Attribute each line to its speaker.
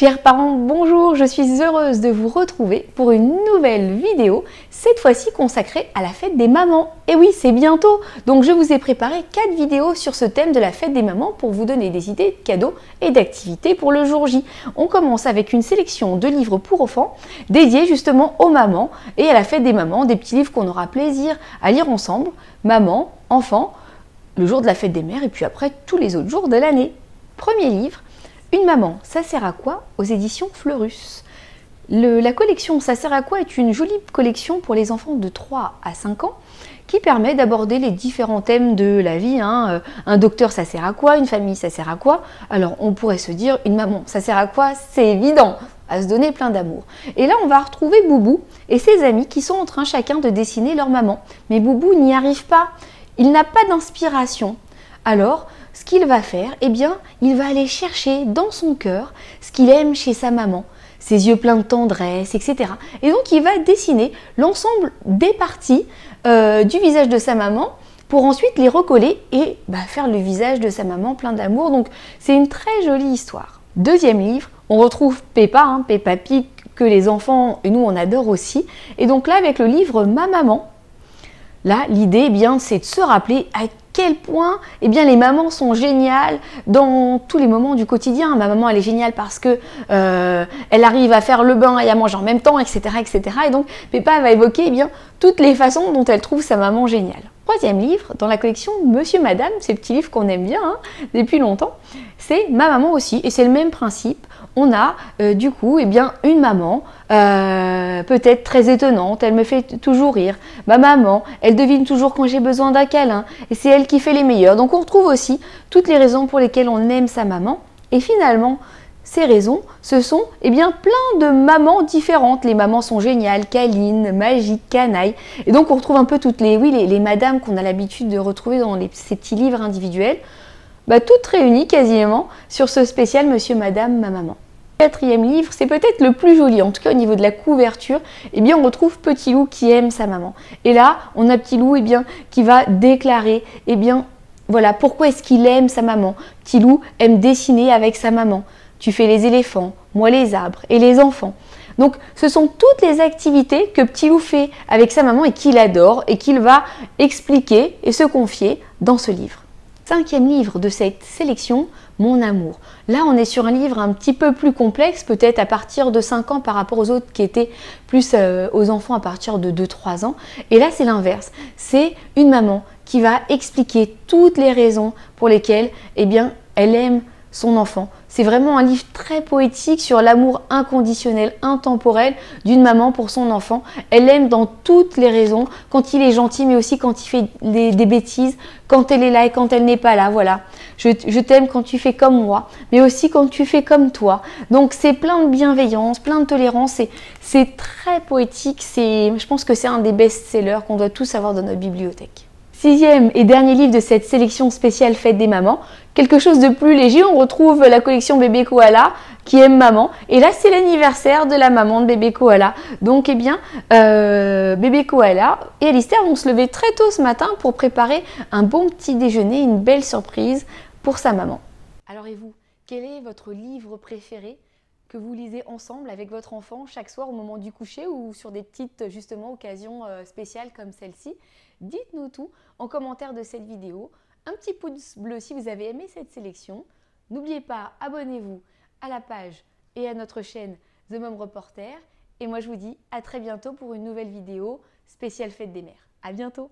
Speaker 1: Chers parents, bonjour, je suis heureuse de vous retrouver pour une nouvelle vidéo, cette fois-ci consacrée à la fête des mamans. Et oui, c'est bientôt, donc je vous ai préparé 4 vidéos sur ce thème de la fête des mamans pour vous donner des idées de cadeaux et d'activités pour le jour J. On commence avec une sélection de livres pour enfants dédiés justement aux mamans et à la fête des mamans, des petits livres qu'on aura plaisir à lire ensemble, maman, enfant, le jour de la fête des mères et puis après tous les autres jours de l'année. Premier livre, Une maman, ça sert à quoi? Aux éditions Fleurus. La collection Ça sert à quoi est une jolie collection pour les enfants de 3 à 5 ans qui permet d'aborder les différents thèmes de la vie. Un docteur, ça sert à quoi? Une famille, ça sert à quoi? Alors on pourrait se dire, une maman, ça sert à quoi? C'est évident, à se donner plein d'amour. Et là, on va retrouver Boubou et ses amis qui sont en train chacun de dessiner leur maman. Mais Boubou n'y arrive pas, il n'a pas d'inspiration. Alors, ce qu'il va faire, eh bien, il va aller chercher dans son cœur ce qu'il aime chez sa maman, ses yeux pleins de tendresse, etc. Et donc, il va dessiner l'ensemble des parties du visage de sa maman pour ensuite les recoller et faire le visage de sa maman plein d'amour. Donc, c'est une très jolie histoire. Deuxième livre, on retrouve Peppa, Peppa Pig, que les enfants et nous, on adore aussi. Et donc là, avec le livre Ma maman, là, l'idée, c'est de se rappeler à quel point les mamans sont géniales dans tous les moments du quotidien. Ma maman, elle est géniale parce que elle arrive à faire le bain et à manger en même temps, etc. etc. Et donc, Peppa va évoquer toutes les façons dont elle trouve sa maman géniale. Troisième livre, dans la collection Monsieur Madame, c'est le petit livre qu'on aime bien depuis longtemps, c'est Ma maman aussi, et c'est le même principe. On a du coup une maman peut-être très étonnante, elle me fait toujours rire. Ma maman, elle devine toujours quand j'ai besoin d'un câlin et c'est elle qui fait les meilleurs. Donc on retrouve aussi toutes les raisons pour lesquelles on aime sa maman et finalement ces raisons, ce sont plein de mamans différentes. Les mamans sont géniales, câlines, magiques, canailles. Et donc on retrouve un peu toutes les madames qu'on a l'habitude de retrouver dans ces petits livres individuels, toutes réunies quasiment sur ce spécial Monsieur, Madame, Ma maman. Quatrième livre, c'est peut-être le plus joli, en tout cas au niveau de la couverture, on retrouve Petit Loup qui aime sa maman. Et là, on a Petit Loup qui va déclarer, voilà, pourquoi est-ce qu'il aime sa maman. Petit Loup aime dessiner avec sa maman. Tu fais les éléphants, moi les arbres et les enfants. Donc, ce sont toutes les activités que Petit Loup fait avec sa maman et qu'il adore et qu'il va expliquer et se confier dans ce livre. Cinquième livre de cette sélection, Mon amour. Là, on est sur un livre un petit peu plus complexe, peut-être à partir de 5 ans par rapport aux autres qui étaient plus aux enfants à partir de 2-3 ans. Et là, c'est l'inverse. C'est une maman qui va expliquer toutes les raisons pour lesquelles elle aime son enfant. C'est vraiment un livre très poétique sur l'amour inconditionnel, intemporel d'une maman pour son enfant. Elle l'aime dans toutes les raisons, quand il est gentil, mais aussi quand il fait des bêtises, quand elle est là et quand elle n'est pas là. Voilà, je t'aime quand tu fais comme moi, mais aussi quand tu fais comme toi. Donc c'est plein de bienveillance, plein de tolérance, c'est très poétique. Je pense que c'est un des best-sellers qu'on doit tous avoir dans notre bibliothèque. Sixième et dernier livre de cette sélection spéciale Fête des mamans, quelque chose de plus léger, on retrouve la collection Bébé Koala qui aime maman. Et là, c'est l'anniversaire de la maman de Bébé Koala. Donc, Bébé Koala et Alistair vont se lever très tôt ce matin pour préparer un bon petit déjeuner, une belle surprise pour sa maman. Alors et vous, quel est votre livre préféré que vous lisez ensemble avec votre enfant chaque soir au moment du coucher ou sur des petites occasions spéciales comme celle-ci? Dites-nous tout en commentaire de cette vidéo. Un petit pouce bleu si vous avez aimé cette sélection. N'oubliez pas, abonnez-vous à la page et à notre chaîne The Mom Reporter. Et moi je vous dis à très bientôt pour une nouvelle vidéo spéciale Fête des Mères. À bientôt!